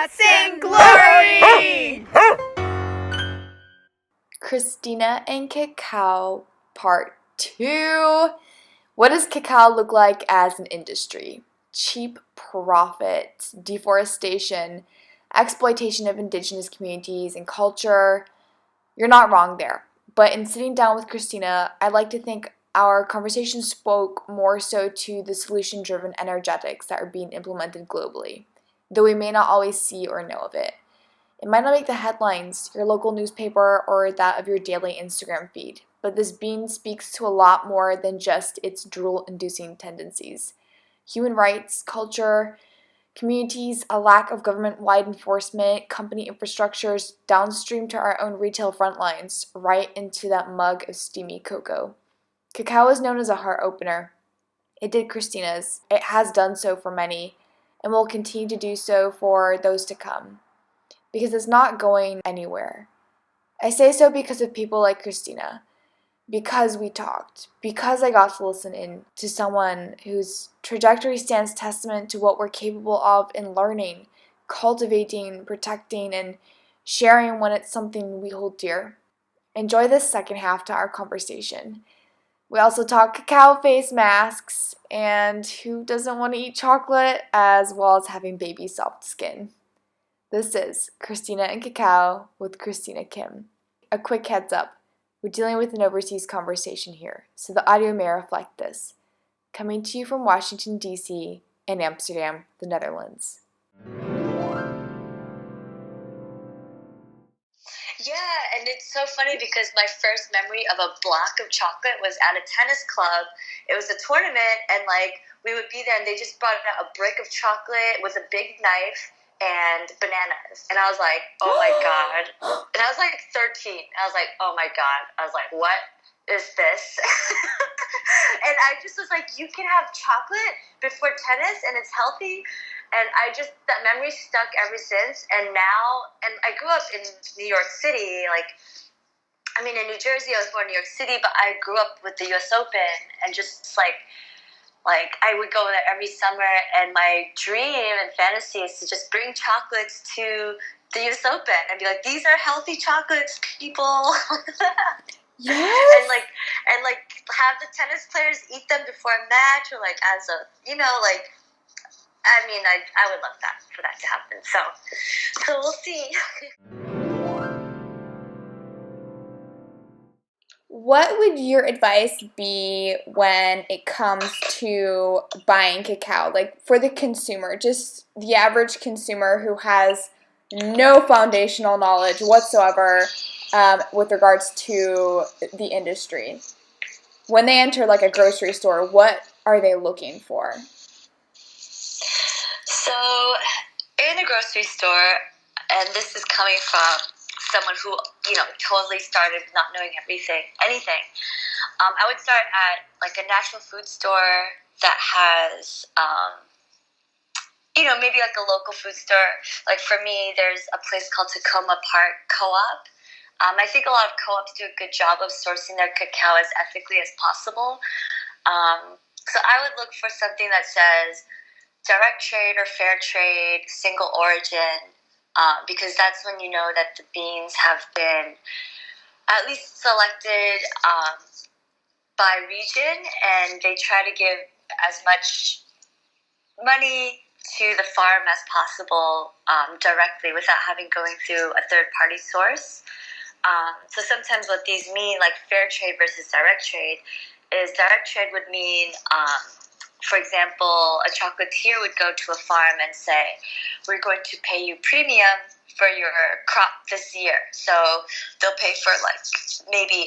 Guts and Glory! Christina and Cacao Part 2. What does cacao look like as an industry? Cheap profit, deforestation, exploitation of indigenous communities and culture. You're not wrong there. But in sitting down with Christina, I'd like to think our conversation spoke more so to the solution-driven energetics that are being implemented globally, though we may not always see or know of it. It might not make the headlines, your local newspaper, or that of your daily Instagram feed, but this bean speaks to a lot more than just its drool-inducing tendencies. Human rights, culture, communities, a lack of government-wide enforcement, company infrastructures, downstream to our own retail front lines, right into that mug of steamy cocoa. Cacao is known as a heart opener. It did Christina's. It has done so for many, and will continue to do so for those to come. Because it's not going anywhere. I say so because of people like Christina. Because we talked. Because I got to listen in to someone whose trajectory stands testament to what we're capable of in learning, cultivating, protecting, and sharing when it's something we hold dear. Enjoy this second half to our conversation. We also talk cacao face masks and who doesn't want to eat chocolate, as well as having baby soft skin. This is Christina and Cacao with Christina Kim. A quick heads up, we're dealing with an overseas conversation here, so the audio may reflect this. Coming to you from Washington, D.C. and Amsterdam, the Netherlands. Yeah, and it's so funny because my first memory of a block of chocolate was at a tennis club. It was a tournament, and we would be there, and they just brought out a brick of chocolate with a big knife and bananas. And I was like, oh my God. And I was like 13. I was like, oh my God. I was like, what is this? And I just was like, you can have chocolate before tennis and it's healthy. And that memory stuck ever since. And I grew up in New York City. In New Jersey, I was born in New York City, but I grew up with the US Open and just I would go there every summer, and my dream and fantasy is to just bring chocolates to the US Open and be like, these are healthy chocolates, people. Yes. and have the tennis players eat them before a match, or as a, I would love that for that to happen. So we'll see. What would your advice be when it comes to buying cacao? For the consumer, just the average consumer who has no foundational knowledge whatsoever with regards to the industry. When they enter a grocery store, what are they looking for? So in a grocery store, and this is coming from someone who, totally started not knowing anything. I would start at a natural food store that has, maybe a local food store. For me, there's a place called Tacoma Park Co-op. I think a lot of co-ops do a good job of sourcing their cacao as ethically as possible. So I would look for something that says direct trade or fair trade, single origin, because that's when you know that the beans have been at least selected by region, and they try to give as much money to the farm as possible directly without having going through a third-party source. So sometimes what these mean, fair trade versus direct trade, is direct trade would mean, for example, a chocolatier would go to a farm and say, we're going to pay you premium for your crop this year. So they'll pay for maybe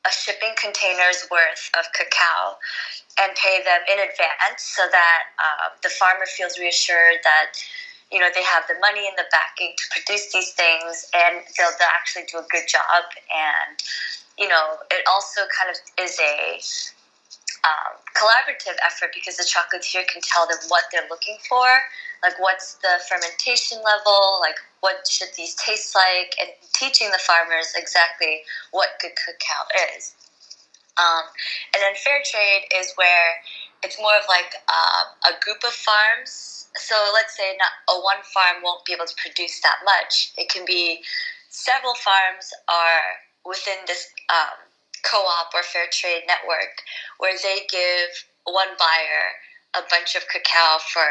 a shipping container's worth of cacao and pay them in advance so that the farmer feels reassured that they have the money and the backing to produce these things, and they'll actually do a good job. And it also kind of is a collaborative effort because the chocolatier can tell them what they're looking for, what's the fermentation level, what should these taste like, and teaching the farmers exactly what good cacao is. And then fair trade is where it's more of like a group of farms. So let's say not one farm won't be able to produce that much. It can be several farms are within this co-op or fair trade network where they give one buyer a bunch of cacao for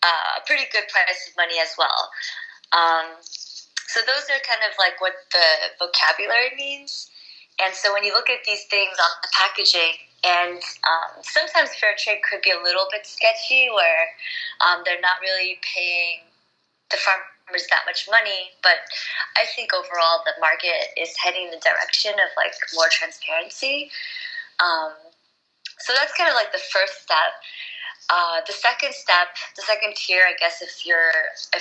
a pretty good price of money as well. So those are kind of like what the vocabulary means. And so when you look at these things on the packaging, and sometimes fair trade could be a little bit sketchy where they're not really paying the farmers that much money, but I think overall the market is heading in the direction of like more transparency. So that's kind of like the first step. The second step, the second tier, I guess, if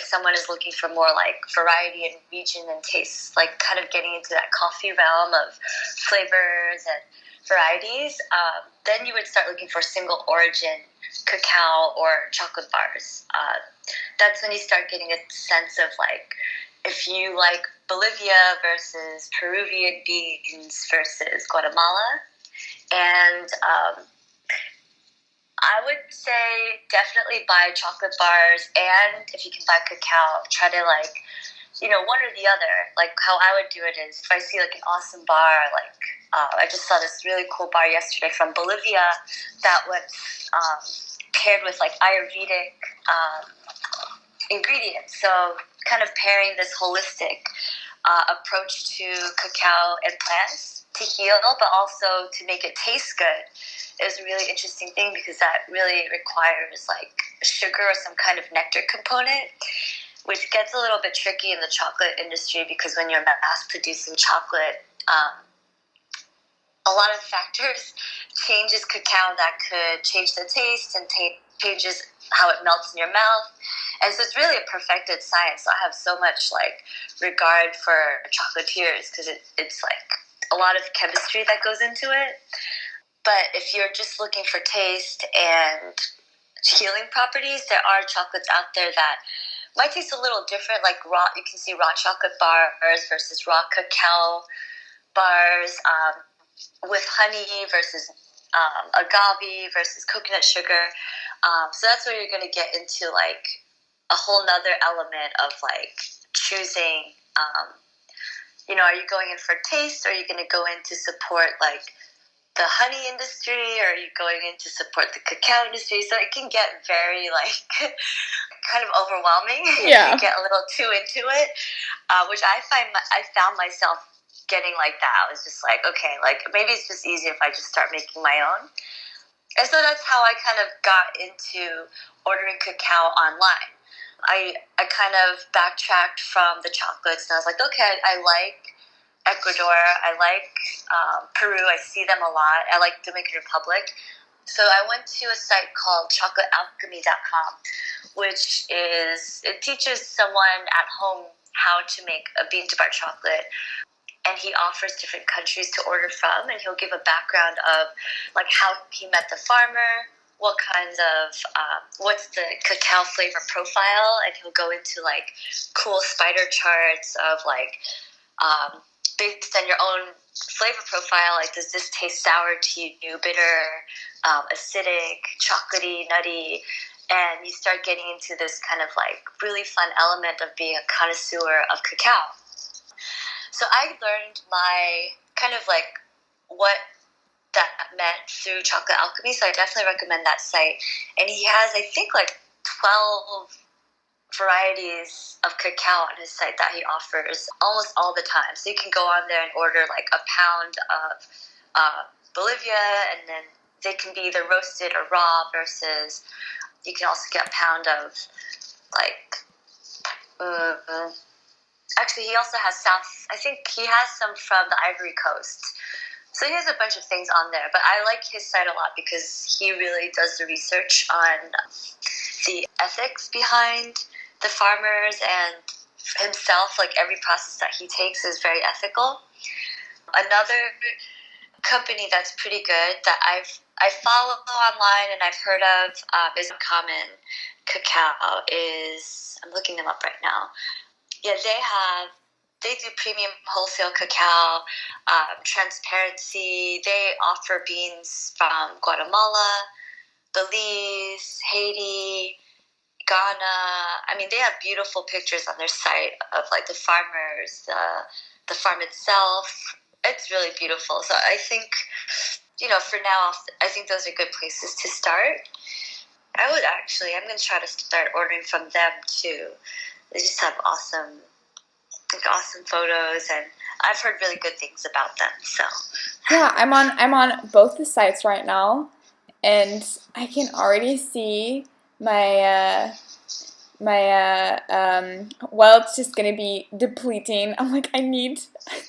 someone is looking for more like variety and region and taste, like kind of getting into that coffee realm of flavors and varieties, then you would start looking for single origin cacao or chocolate bars. That's when you start getting a sense of like if you like Bolivia versus Peruvian beans versus Guatemala. And I would say definitely buy chocolate bars, and if you can buy cacao, try to like, one or the other. Like how I would do it is if I see like an awesome bar, like I just saw this really cool bar yesterday from Bolivia that was paired with like Ayurvedic ingredients. So kind of pairing this holistic approach to cacao and plants to heal, but also to make it taste good is a really interesting thing because that really requires like sugar or some kind of nectar component, which gets a little bit tricky in the chocolate industry because when you're mass producing chocolate, a lot of factors changes cacao that could change the taste and changes how it melts in your mouth. And so it's really a perfected science. So I have so much like regard for chocolatiers because it's like a lot of chemistry that goes into it. But if you're just looking for taste and healing properties, there are chocolates out there that might taste a little different, like raw. You can see raw chocolate bars versus raw cacao bars with honey versus agave versus coconut sugar. So that's where you're going to get into like a whole nother element of like choosing, are you going in for taste or are you going to go in to support like the honey industry, or are you going in to support the cacao industry? So it can get very like kind of overwhelming if you get a little too into it, which I found myself getting like that. I was just like, okay, like maybe it's just easier if I just start making my own. And so that's how I kind of got into ordering cacao online. I kind of backtracked from the chocolates and I was like, okay, I like Ecuador, I like Peru, I see them a lot, I like Dominican Republic. So I went to a site called chocolatealchemy.com, which teaches someone at home how to make a bean to bar chocolate. And he offers different countries to order from, and he'll give a background of like how he met the farmer, what kinds of what's the cacao flavor profile, and he'll go into like cool spider charts of like based on your own flavor profile, like does this taste sour to you, bitter, acidic, chocolatey, nutty, and you start getting into this kind of like really fun element of being a connoisseur of cacao. So I learned my kind of like what that meant through Chocolate Alchemy, so I definitely recommend that site. And he has, I think, like 12 varieties of cacao on his site that he offers almost all the time. So you can go on there and order like a pound of Bolivia, and then they can be either roasted or raw versus you can also get a pound of like actually he also has I think he has some from the Ivory Coast. So he has a bunch of things on there, but I like his site a lot because he really does the research on the ethics behind the farmers, and himself, like every process that he takes is very ethical. Another company that's pretty good that I follow online and I've heard of is Common Cacao. I'm looking them up right now. Yeah, they do premium wholesale cacao, transparency. They offer beans from Guatemala, Belize, Haiti, Ghana. I mean, they have beautiful pictures on their site of like the farmers, the farm itself. It's really beautiful. So I think, for now, I think those are good places to start. I'm going to try to start ordering from them too. They just have awesome photos, and I've heard really good things about them. So yeah, I'm on both the sites right now, and I can already see my well, it's just gonna be depleting. I'm like, I need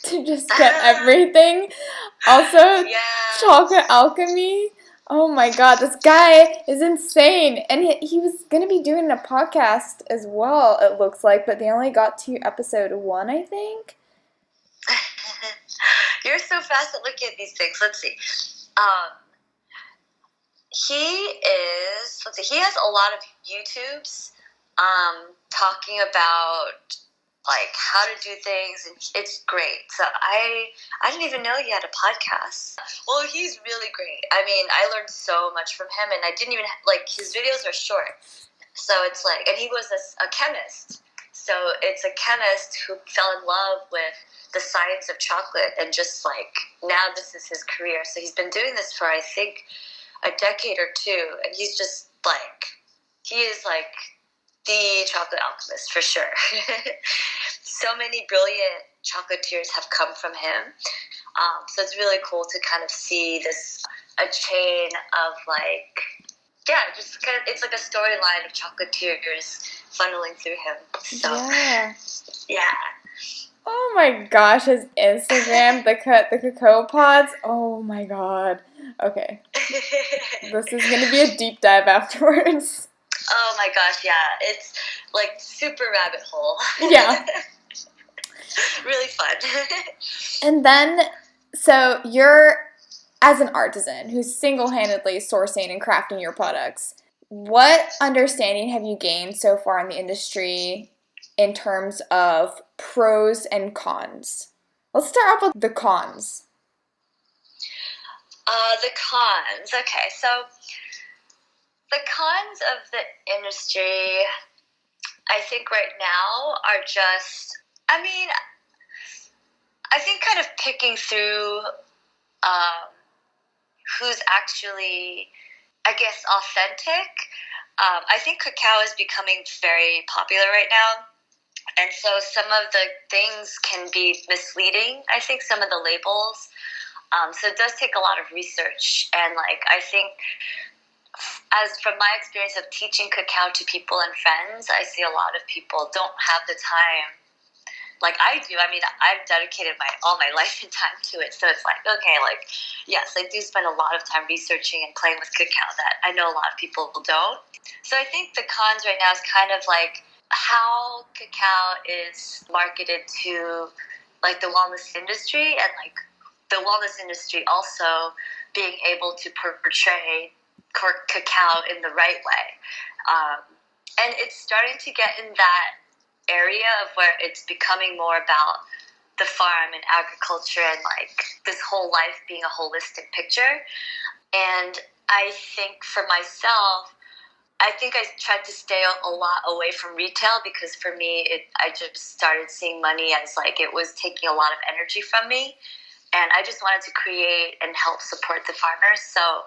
to just get everything. Also, yeah. chocolate alchemy. Oh my god, this guy is insane. And he was gonna be doing a podcast as well, it looks like, but they only got to episode 1, I think. You're so fast at looking at these things. Let's see. He has a lot of YouTubes talking about like how to do things, and it's great. So I didn't even know he had a podcast. Well, he's really great. I mean, I learned so much from him, and I didn't even like his videos are short. So it's like, and he was a chemist. So it's a chemist who fell in love with the science of chocolate, and just like now this is his career. So he's been doing this for I think a decade or two, and he's just like, he is like the chocolate alchemist for sure. So many brilliant chocolatiers have come from him. So it's really cool to kind of see a chain of like, yeah, just kind of, it's like a storyline of chocolatiers funneling through him. So, yeah. Oh my gosh, his Instagram, the cacao pods. Oh my god. Okay. This is gonna be a deep dive afterwards. Oh my gosh, yeah. It's like super rabbit hole. Yeah. Really fun. And then, so you're, as an artisan who's single-handedly sourcing and crafting your products, what understanding have you gained so far in the industry in terms of pros and cons? Let's start off with the cons. The cons. Okay, so the cons of the industry, I think right now are just, I mean, I think kind of picking through who's actually, I guess, authentic. I think cacao is becoming very popular right now. And so some of the things can be misleading, I think, some of the labels. So it does take a lot of research. And, like, I think, as from my experience of teaching cacao to people and friends, I see a lot of people don't have the time like I do. I mean, I've dedicated all my life and time to it. So it's like, okay, like, yes, I do spend a lot of time researching and playing with cacao that I know a lot of people don't. So I think the cons right now is kind of like how cacao is marketed to like the wellness industry, and like the wellness industry also being able to portray cacao in the right way. And it's starting to get in that area of where it's becoming more about the farm and agriculture and like this whole life being a holistic picture. And I think for myself, I think I tried to stay a lot away from retail because for me, I just started seeing money as like it was taking a lot of energy from me. And I just wanted to create and help support the farmers. So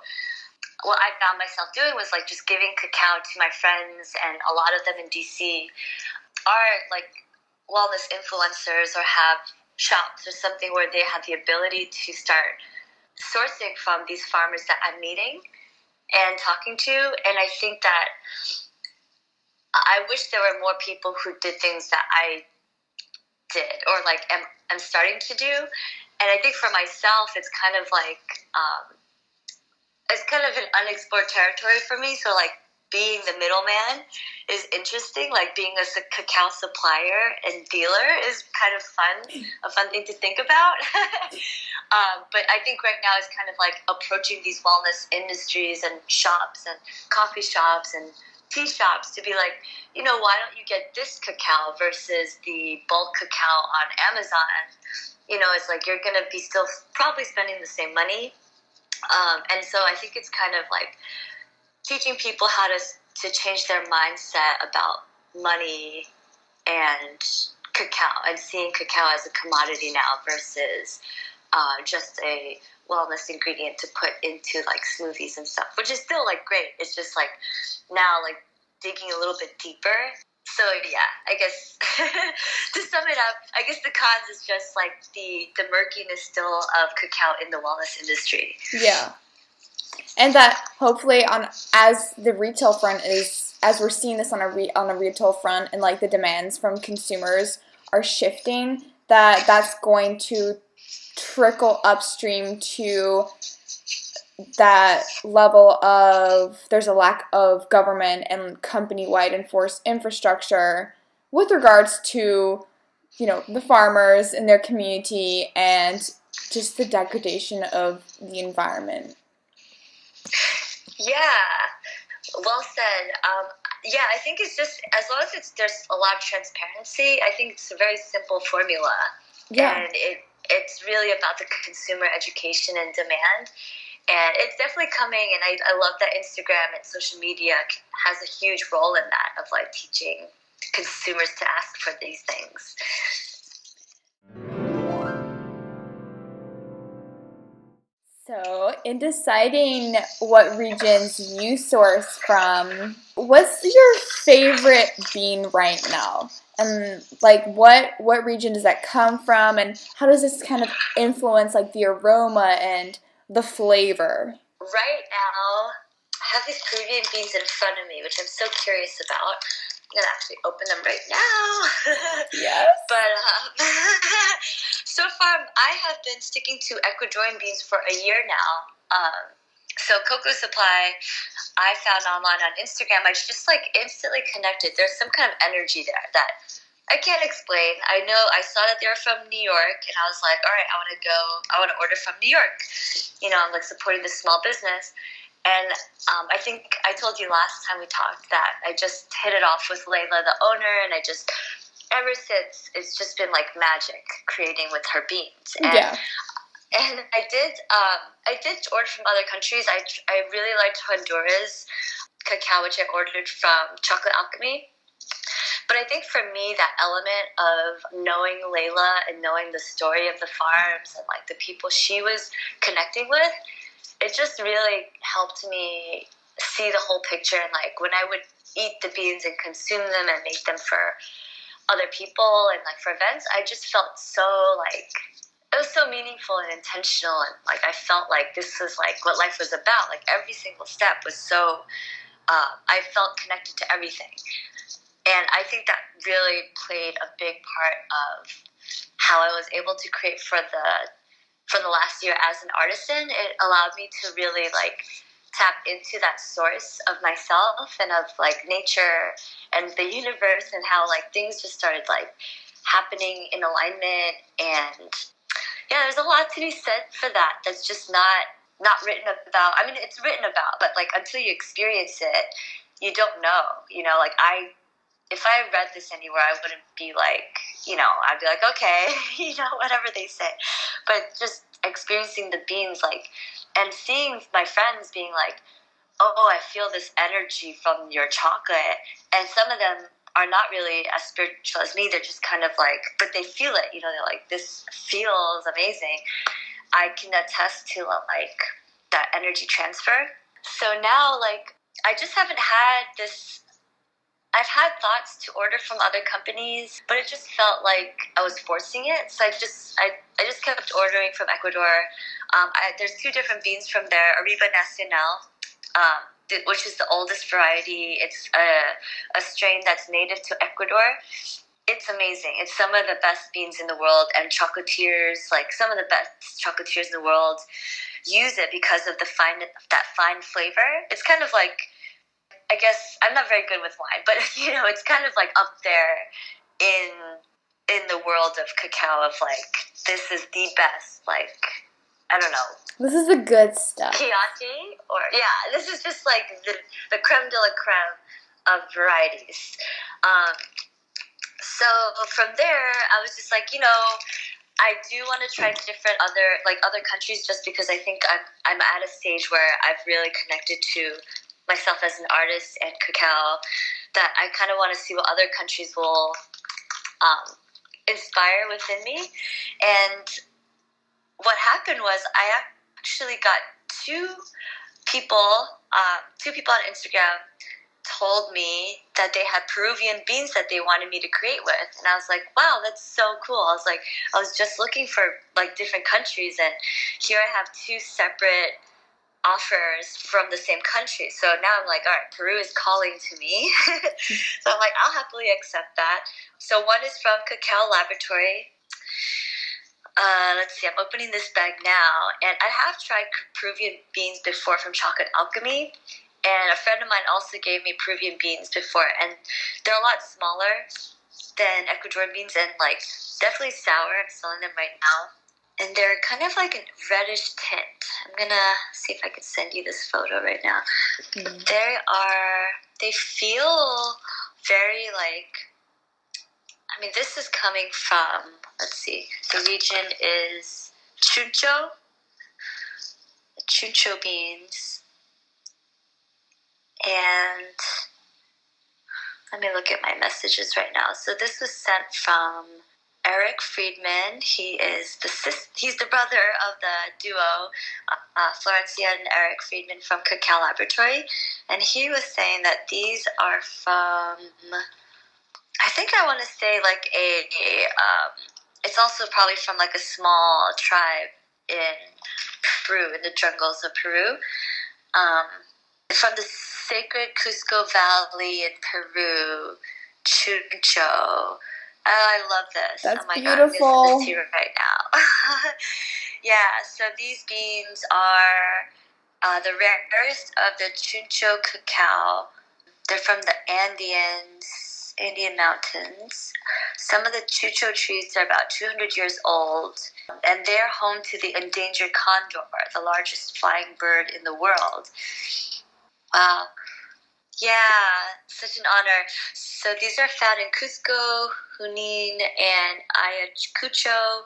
what I found myself doing was like just giving cacao to my friends, and a lot of them in DC are like wellness influencers or have shops or something where they have the ability to start sourcing from these farmers that I'm meeting and talking to. And I think that I wish there were more people who did things that I did or like am starting to do. And I think for myself, it's kind of like it's kind of an unexplored territory for me. So like being the middleman is interesting. Like being a cacao supplier and dealer is kind of fun, a fun thing to think about. But I think right now is kind of like approaching these wellness industries and shops and coffee shops and tea shops to be like, why don't you get this cacao versus the bulk cacao on Amazon? It's like you're going to be still probably spending the same money. And so I think it's kind of like teaching people how to change their mindset about money and cacao, and seeing cacao as a commodity now versus just a wellness ingredient to put into like smoothies and stuff, which is still like great. It's just like now like digging a little bit deeper. So yeah, I guess to sum it up, I guess the cons is just like the murkiness still of cacao in the wellness industry. Yeah. And that hopefully as the retail front as we're seeing this on a retail front, and like the demands from consumers are shifting, that's going to trickle upstream to that level of there's a lack of government and company-wide enforced infrastructure with regards to, the farmers in their community and just the degradation of the environment. Yeah, well said. Yeah, I think it's just as long as there's a lot of transparency. I think it's a very simple formula, and it's really about the consumer education and demand. And it's definitely coming, and I love that Instagram and social media has a huge role in that, of like teaching consumers to ask for these things. So, in deciding what regions you source from, what's your favorite bean right now? And like what region does that come from, and how does this kind of influence like the aroma and the flavor? Right now, I have these Peruvian beans in front of me, which I'm so curious about. I'm going to actually open them right now. Yes. But so far, I have been sticking to Ecuadorian beans for a year now. So Cocoa Supply, I found online on Instagram. I just like instantly connected. There's some kind of energy there that I can't explain. I know I saw that they were from New York, and I was like, all right, I want to order from New York. I'm like supporting this small business. And I think I told you last time we talked that I just hit it off with Layla, the owner, and ever since, it's just been like magic creating with her beans. And I did order from other countries. I really liked Honduras cacao, which I ordered from Chocolate Alchemy. But I think for me, that element of knowing Layla and knowing the story of the farms and like the people she was connecting with, it just really helped me see the whole picture. And like when I would eat the beans and consume them and make them for other people and like for events, I just felt so like it was so meaningful and intentional, and like I felt like this was like what life was about. Like every single step was so I felt connected to everything. And I think that really played a big part of how I was able to create for the last year as an artisan. It allowed me to really like tap into that source of myself and of like nature and the universe, and how like things just started like happening in alignment. And yeah, there's a lot to be said for that. That's just not written about. I mean, it's written about, but like until you experience it, you don't know. Like if I read this anywhere, I wouldn't be like, I'd be like, okay, whatever they say. But just experiencing the beans, like, and seeing my friends being like, oh, I feel this energy from your chocolate. And some of them are not really as spiritual as me. They're just kind of like, but they feel it, they're like, this feels amazing. I can attest to like that energy transfer. So now, like, I just haven't had this. I've had thoughts to order from other companies, but it just felt like I was forcing it. So I just kept ordering from Ecuador. There's two different beans from there: Arriba Nacional, which is the oldest variety. It's a strain that's native to Ecuador. It's amazing. It's some of the best beans in the world, and chocolatiers, like some of the best chocolatiers in the world, use it because of that fine flavor. It's kind of like, I guess I'm not very good with wine, but it's kind of like up there in the world of cacao, of like, this is the best, like, I don't know. This is the good stuff. Chianti, this is just like the creme de la creme of varieties. So from there, I was just like, I do want to try different other countries, just because I think I'm at a stage where I've really connected to myself as an artist and cacao, that I kind of want to see what other countries will inspire within me. And what happened was I actually got two people on Instagram told me that they had Peruvian beans that they wanted me to create with, and I was like, wow, that's so cool. I was just looking for like different countries, and here I have two separate offers from the same country. So now I'm like, all right, Peru is calling to me. So I'm like, I'll happily accept that. So one is from Cacao Laboratory. Let's see, I'm opening this bag now, and I have tried Peruvian beans before from Chocolate Alchemy, and a friend of mine also gave me Peruvian beans before, and they're a lot smaller than Ecuadorian beans, and like definitely sour. I'm selling them right now, and they're kind of like a reddish tint. I'm gonna see if I can send you this photo right now. They feel very like, I mean, this is coming from, let's see, the region is Chuncho, the Chuncho beans. And let me look at my messages right now. So this was sent from Eric Friedman. He's the brother of the duo, Florencia and Eric Friedman from Cacao Laboratory. And he was saying that these are from, I think I want to say like it's also probably from like a small tribe in Peru, in the jungles of Peru. From the sacred Cusco Valley in Peru, Chuncho. Oh, I love this. That's oh my beautiful. God, I'm going to send this to you right now. Yeah, so these beans are the rarest of the Chuncho cacao. They're from the Andean mountains. Some of the Chuncho trees are about 200 years old, and they're home to the endangered condor, the largest flying bird in the world. Wow. Yeah, such an honor. So these are found in Cusco, Junín, and Ayacucho.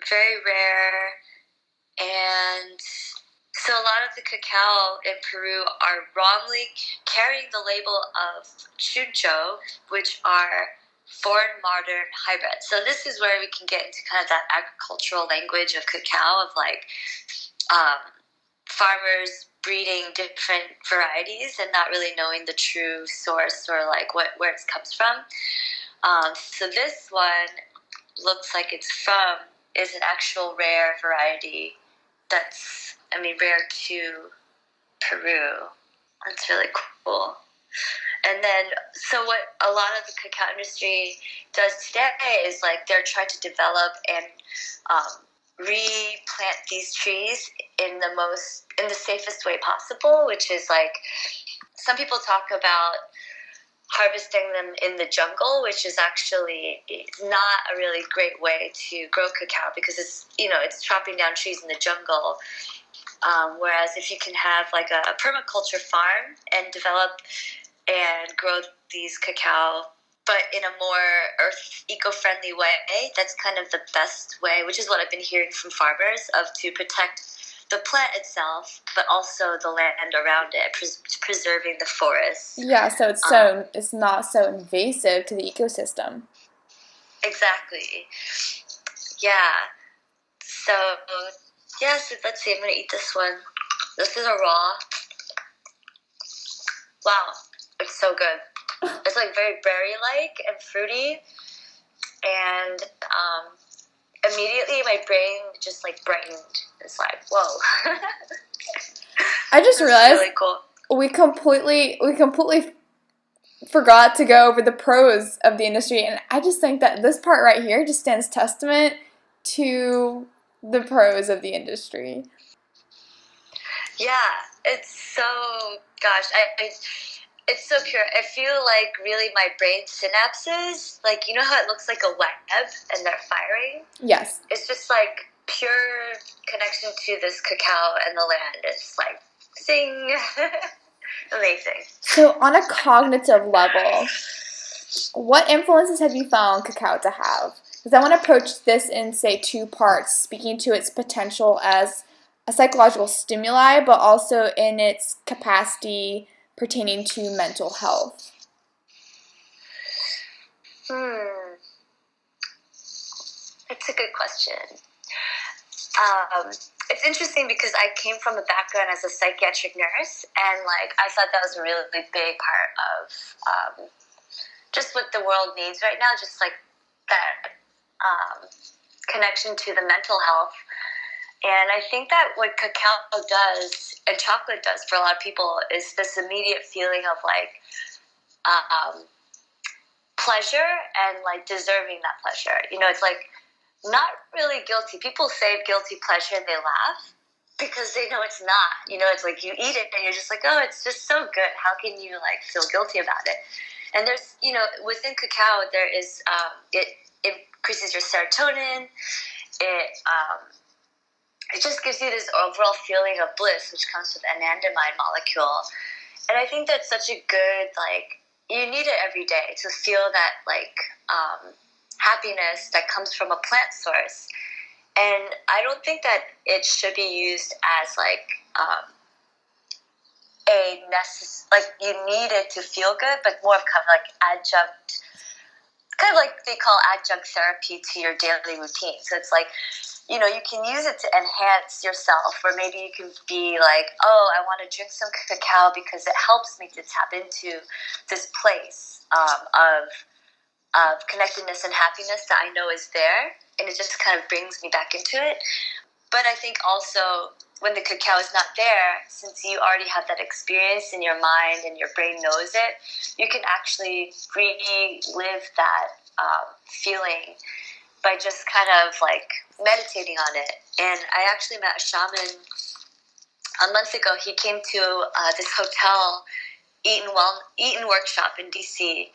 Very rare. And so a lot of the cacao in Peru are wrongly carrying the label of Chuncho, which are foreign modern hybrids. So this is where we can get into kind of that agricultural language of cacao, of like farmers breeding different varieties and not really knowing the true source or like where it comes from. So this one looks like is an actual rare variety that's, rare to Peru. That's really cool. And then, so what a lot of the cacao industry does today is like they're trying to develop and replant these trees in the safest way possible, which is like, some people talk about harvesting them in the jungle, which is actually not a really great way to grow cacao, because it's chopping down trees in the jungle. Whereas if you can have like a permaculture farm and develop and grow these cacao, but in a more eco-friendly way, that's kind of the best way, which is what I've been hearing from farmers, to protect the plant itself, but also the land around it, preserving the forest. Yeah, so it's not so invasive to the ecosystem. Exactly. Yeah. So let's see. I'm gonna eat this one. This is a raw. Wow, it's so good. It's like very berry-like and fruity, and immediately my brain just like brightened. It's like, whoa. I just realized really cool. we completely forgot to go over the pros of the industry, and I just think that this part right here just stands testament to the pros of the industry. Yeah, it's so, it's so pure. I feel like really my brain synapses, like, you know how it looks like a web and they're firing? Yes. It's just like pure connection to this cacao and the land. It's like, zing. Amazing. So on a cognitive level, what influences have you found cacao to have? Because I want to approach this in, say, two parts, speaking to its potential as a psychological stimuli, but also in its capacity pertaining to mental health? It's a good question. It's interesting because I came from a background as a psychiatric nurse, and like I thought that was a really big part of just what the world needs right now, just like that connection to the mental health. And I think that what cacao does and chocolate does for a lot of people is this immediate feeling of like pleasure and like deserving that pleasure. You know, it's like not really guilty. People say guilty pleasure and they laugh because they know it's not. You know, it's like you eat it and you're just like, oh, it's just so good. How can you like feel guilty about it? And there's, you know, within cacao there is it increases your serotonin. It just gives you this overall feeling of bliss, which comes with anandamide molecule. And I think that's such a good, like, you need it every day to feel that, like, happiness that comes from a plant source. And I don't think that it should be used as, like, like, you need it to feel good, but more of kind of, like, adjunct, kind of like they call adjunct therapy to your daily routine. So it's like, you know, you can use it to enhance yourself, or maybe you can be like, oh, I want to drink some cacao because it helps me to tap into this place of connectedness and happiness that I know is there, and it just kind of brings me back into it. But I think also when the cacao is not there, since you already have that experience in your mind and your brain knows it, you can actually relive that feeling by just kind of like meditating on it. And I actually met a shaman a month ago. He came to this hotel Eaton workshop in DC,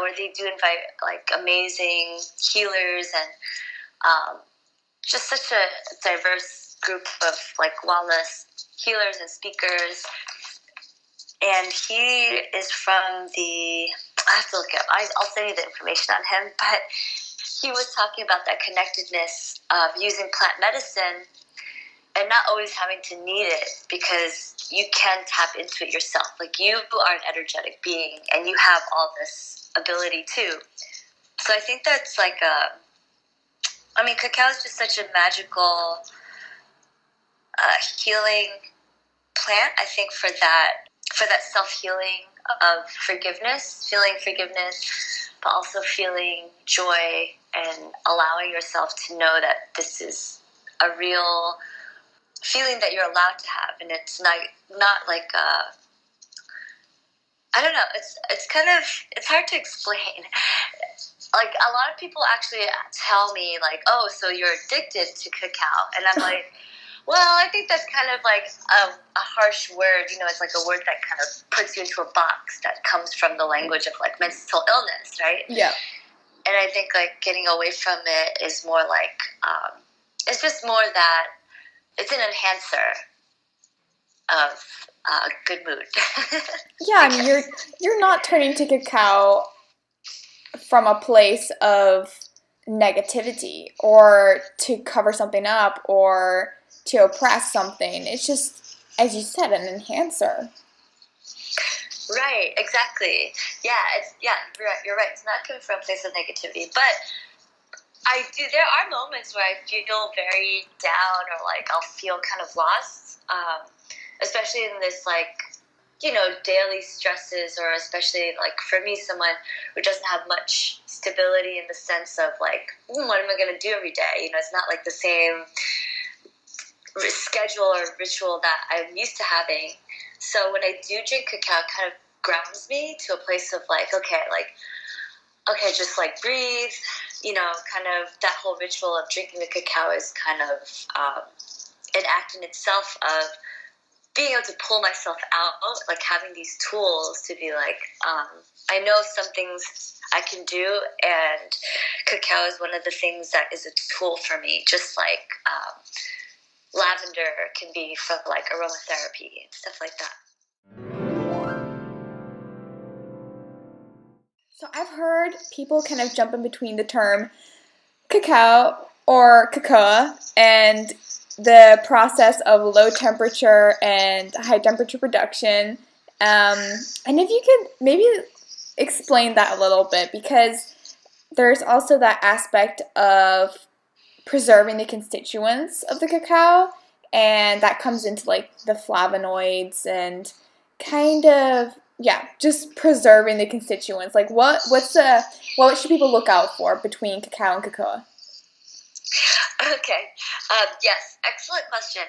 where they do invite like amazing healers and just such a diverse group of like wellness healers and speakers. And he is from I have to look up. I'll send you the information on him, but he was talking about that connectedness of using plant medicine and not always having to need it, because you can tap into it yourself. Like, you are an energetic being and you have all this ability too. So I think that's like cacao is just such a magical healing plant. I think for that self-healing of forgiveness, feeling forgiveness, but also feeling joy and allowing yourself to know that this is a real feeling that you're allowed to have, and it's not like I don't know. It's hard to explain. Like, a lot of people actually tell me like, oh, so you're addicted to cacao, and I'm like, well, I think that's kind of like a harsh word. You know, it's like a word that kind of puts you into a box that comes from the language of like mental illness, right? Yeah. And I think like getting away from it is more like it's just more that it's an enhancer of good mood. Yeah, I mean, you're not turning to cacao from a place of negativity or to cover something up or to oppress something. It's just, as you said, an enhancer. Right, exactly. Yeah, you're right. It's not coming from a place of negativity, but there are moments where I feel very down, or like I'll feel kind of lost, especially in this like, you know, daily stresses, or especially like for me, someone who doesn't have much stability in the sense of like, what am I going to do every day? You know, it's not like the same schedule or ritual that I'm used to having. So when I do drink cacao, it kind of grounds me to a place of like, okay, just like breathe, you know, kind of that whole ritual of drinking the cacao is kind of an act in itself of being able to pull myself out, like having these tools to be like, I know some things I can do, and cacao is one of the things that is a tool for me, just like lavender can be for like aromatherapy and stuff like that. So I've heard people kind of jump in between the term cacao or cocoa and the process of low temperature and high temperature production. And if you could maybe explain that a little bit, because there's also that aspect of preserving the constituents of the cacao, and that comes into like the flavonoids and kind of just preserving the constituents. Like what should people look out for between cacao and cocoa? Okay. Yes, excellent question.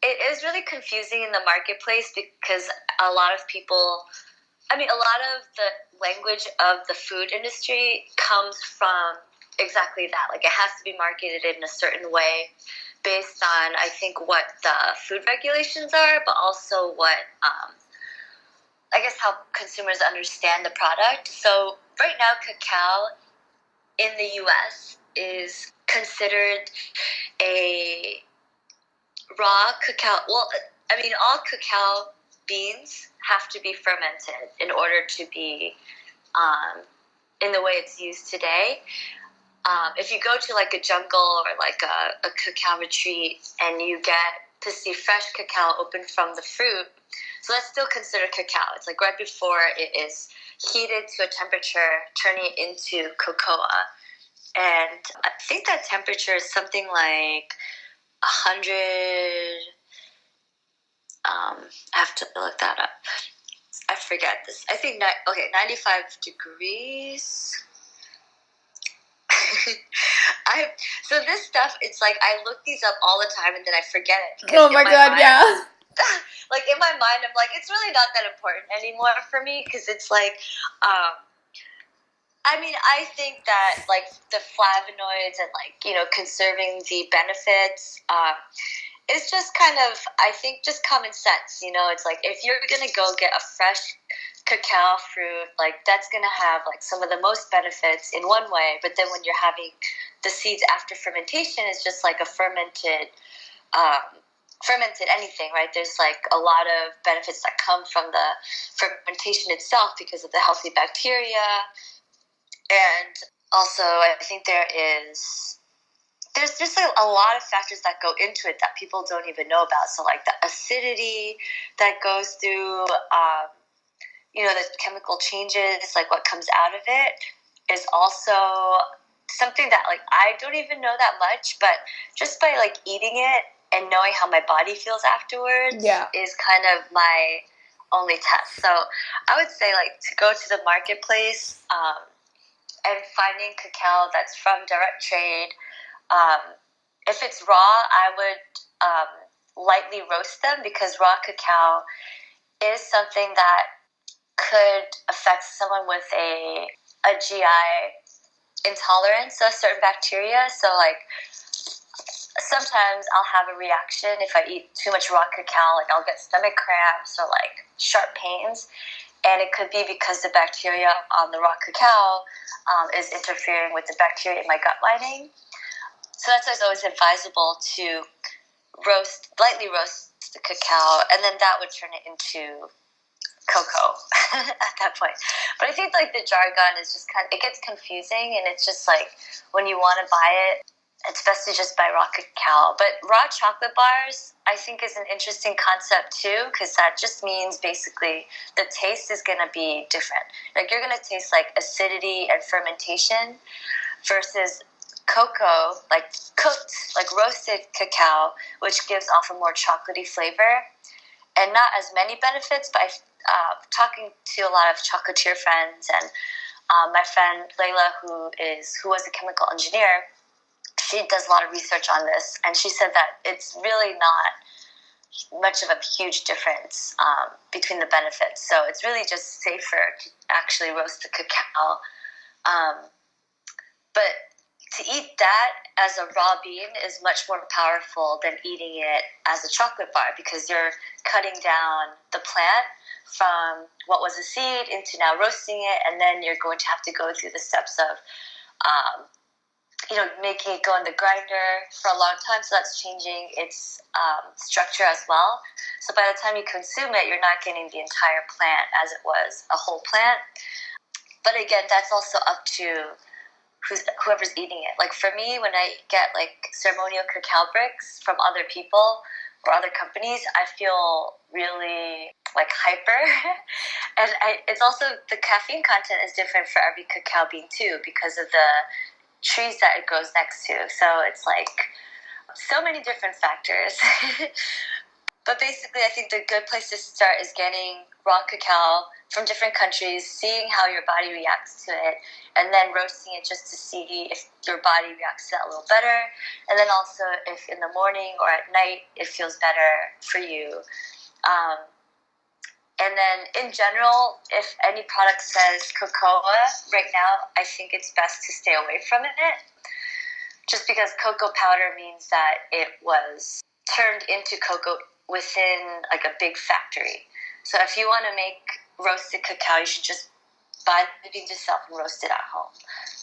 It is really confusing in the marketplace because a lot of the language of the food industry comes from exactly that. Like, it has to be marketed in a certain way based on, I think, what the food regulations are, but also what, I guess, how consumers understand the product. So right now, cacao in the U.S. is considered a raw cacao. Well, I mean, all cacao beans have to be fermented in order to be in the way it's used today. If you go to like a jungle or like a cacao retreat and you get to see fresh cacao open from the fruit, so that's still considered cacao. It's like right before it is heated to a temperature, turning it into cocoa. And I think that temperature is something like 100. I have to look that up. I forget this. I think 95 degrees. So this stuff, it's like I look these up all the time and then I forget it. Oh my god, yeah. Like in my mind, I'm like, it's really not that important anymore for me because it's like, I mean, I think that like the flavonoids and like, you know, conserving the benefits, it's just kind of, I think, just common sense. You know, it's like if you're gonna go get a fresh cacao fruit, like that's gonna have like some of the most benefits in one way, but then when you're having the seeds after fermentation, it's just like a fermented anything, right? There's like a lot of benefits that come from the fermentation itself because of the healthy bacteria, and also I think there's just a lot of factors that go into it that people don't even know about. So like the acidity that goes through, you know, the chemical changes, like what comes out of it is also something that like I don't even know that much, but just by like eating it and knowing how my body feels afterwards is kind of my only test. So I would say like to go to the marketplace and finding cacao that's from direct trade. If it's raw, I would lightly roast them because raw cacao is something that could affect someone with a GI intolerance of certain bacteria. So like sometimes I'll have a reaction if I eat too much raw cacao, like I'll get stomach cramps or like sharp pains, and it could be because the bacteria on the raw cacao is interfering with the bacteria in my gut lining. So that's why it's always advisable to lightly roast the cacao, and then that would turn it into cocoa at that point. But I think like the jargon is just it gets confusing, and it's just like when you want to buy it, it's best to just buy raw cacao. But raw chocolate bars, I think, is an interesting concept too, because that just means basically the taste is going to be different. Like you're going to taste like acidity and fermentation versus cocoa, like cooked, like roasted cacao, which gives off a more chocolatey flavor and not as many benefits. But talking to a lot of chocolatier friends, and my friend Layla, who was a chemical engineer, she does a lot of research on this, and she said that it's really not much of a huge difference between the benefits. So it's really just safer to actually roast the cacao. But to eat that as a raw bean is much more powerful than eating it as a chocolate bar, because you're cutting down the plant from what was a seed into now roasting it, and then you're going to have to go through the steps of making it go in the grinder for a long time, so that's changing its structure as well. So by the time you consume it, you're not getting the entire plant as it was a whole plant. But again, that's also up to whoever's eating it. Like for me, when I get like ceremonial cacao bricks from other people or other companies, I feel really like hyper. And it's also, the caffeine content is different for every cacao bean too, because of the trees that it grows next to. So it's like so many different factors. But basically, I think the good place to start is getting raw cacao from different countries, seeing how your body reacts to it, and then roasting it just to see if your body reacts to that a little better. And then also if in the morning or at night it feels better for you. And then in general, if any product says cocoa right now, I think it's best to stay away from it. Just because cocoa powder means that it was turned into cocoa within like a big factory. So if you want to make roasted cacao, you should just buy the beans yourself and roast it at home,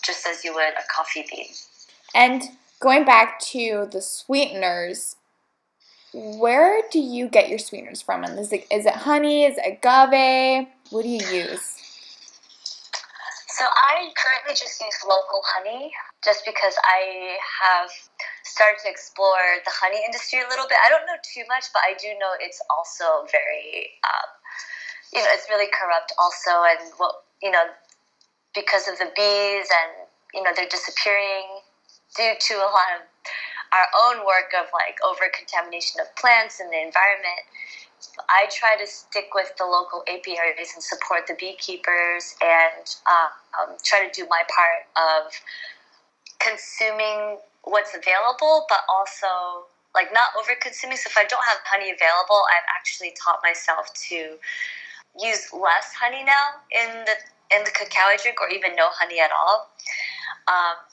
just as you would a coffee bean. And going back to the sweeteners, where do you get your sweeteners from? And is it honey? Is it agave? What do you use? So I currently just use local honey, just because I have started to explore the honey industry a little bit. I don't know too much, but I do know it's also very, it's really corrupt also. And, because of the bees and, they're disappearing due to a lot of our own work of like over-contamination of plants and the environment. I try to stick with the local apiaries and support the beekeepers and try to do my part of consuming what's available, but also like not over-consuming. So if I don't have honey available, I've actually taught myself to use less honey now in the cacao I drink, or even no honey at all.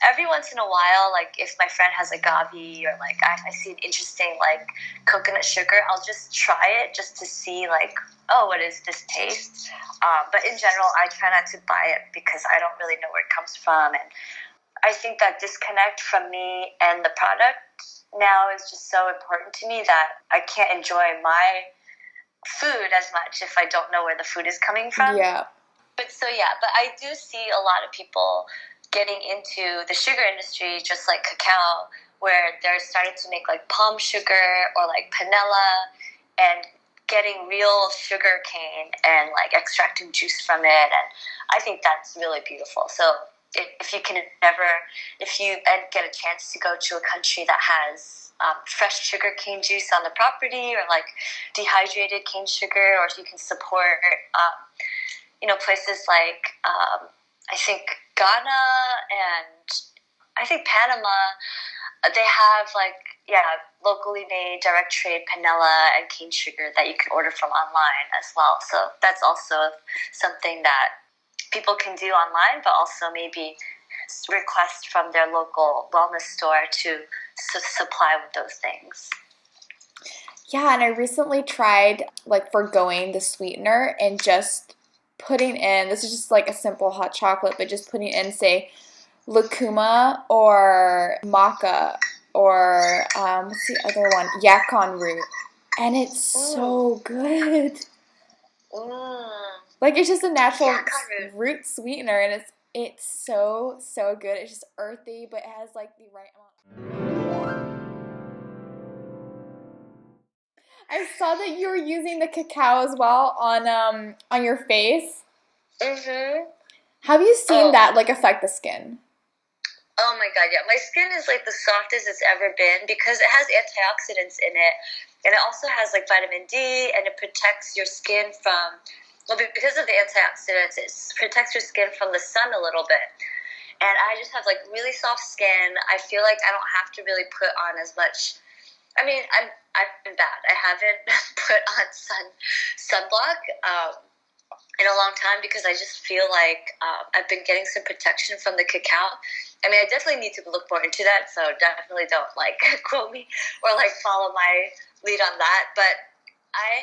Every once in a while, like if my friend has agave or like I see an interesting like coconut sugar, I'll just try it just to see like, oh, what is this taste? But in general, I try not to buy it because I don't really know where it comes from. And I think that disconnect from me and the product now is just so important to me that I can't enjoy my food as much if I don't know where the food is coming from. Yeah. But I do see a lot of people getting into the sugar industry, just like cacao, where they're starting to make like palm sugar or like panela and getting real sugar cane and like extracting juice from it. And I think that's really beautiful. So if you get a chance to go to a country that has fresh sugar cane juice on the property, or like dehydrated cane sugar, or you can support places like I think Ghana and I think Panama, they have locally made direct trade panela and cane sugar that you can order from online as well. So that's also something that people can do online, but also maybe request from their local wellness store to supply with those things. Yeah, and I recently tried like forgoing the sweetener and just putting in, this is just like a simple hot chocolate, but just putting in, say, lucuma or maca or what's the other one? Yacon root. And it's so good. Like it's just a natural root sweetener, and it's so good. It's just earthy, but it has like the right amount. I saw that you were using the cacao as well on your face. Mhm. Have you seen that like affect the skin? Oh my god, yeah. My skin is like the softest it's ever been because it has antioxidants in it, and it also has like vitamin D, and it protects your skin from, because of the antioxidants, it protects your skin from the sun a little bit. And I just have like really soft skin. I feel like I don't have to really put on as much. I mean, I've been bad. I haven't put on sunblock in a long time because I just feel like I've been getting some protection from the cacao. I mean, I definitely need to look more into that, so definitely don't like quote me or like follow my lead on that. But I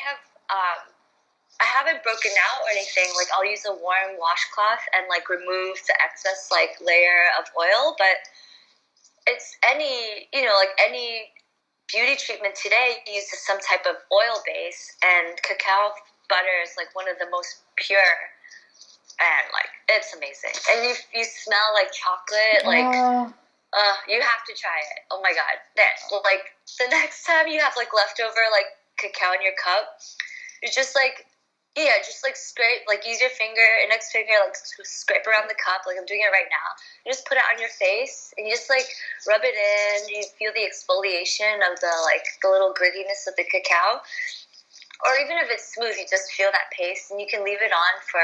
haven't broken out or anything. Like I'll use a warm washcloth and like remove the excess like layer of oil. But it's any beauty treatment today uses some type of oil base, and cacao butter is like one of the most pure and like it's amazing. And you smell like chocolate, like you have to try it. Oh my god! Then like the next time you have like leftover like cacao in your cup, you just like just like scrape, like use your index finger, like scrape around the cup, like I'm doing it right now. You just put it on your face and you just like rub it in. You feel the exfoliation of the little grittiness of the cacao. Or even if it's smooth, you just feel that paste, and you can leave it on for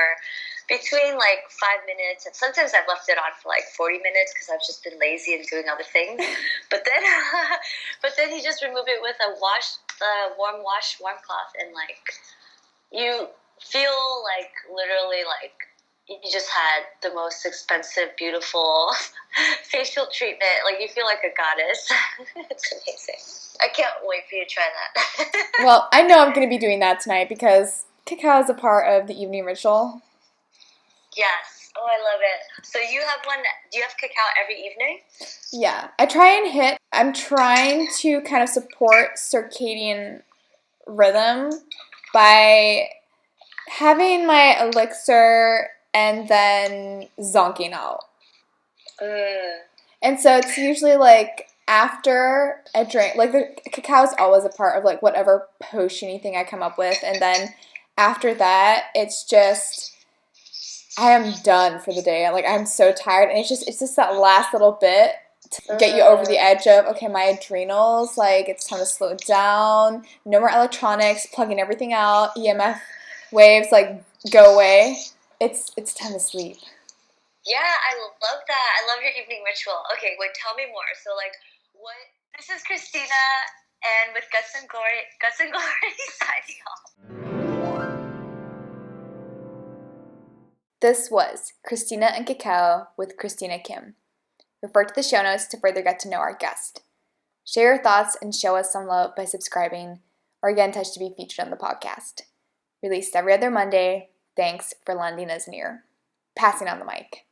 between like 5 minutes, and sometimes I've left it on for like 40 minutes because I've just been lazy and doing other things. But then, you just remove it with a warm cloth, and like you feel like literally like you just had the most expensive, beautiful facial treatment. Like you feel like a goddess. It's amazing. I can't wait for you to try that. Well, I know I'm going to be doing that tonight because cacao is a part of the evening ritual. Yes. Oh, I love it. So you have one. Do you have cacao every evening? Yeah. I'm trying to kind of support circadian rhythm by having my elixir and then zonking out. And so it's usually like after a drink, like the cacao is always a part of like whatever potion-y thing I come up with, and then after that it's just I am done for the day. Like I'm so tired, and it's just that last little bit to get you over the edge of okay, my adrenals, like it's time to slow down, no more electronics, plugging everything out, EMF waves like go away. It's time to sleep. Yeah, I love that. I love your evening ritual. Okay, wait, tell me more. So, like, what? This is Christina, and with Guts and Glory signing off. This was Christina and Cacao with Christina Kim. Refer to the show notes to further get to know our guest. Share your thoughts and show us some love by subscribing or get in touch to be featured on the podcast. Released every other Monday. Thanks for lending us an ear. Passing on the mic.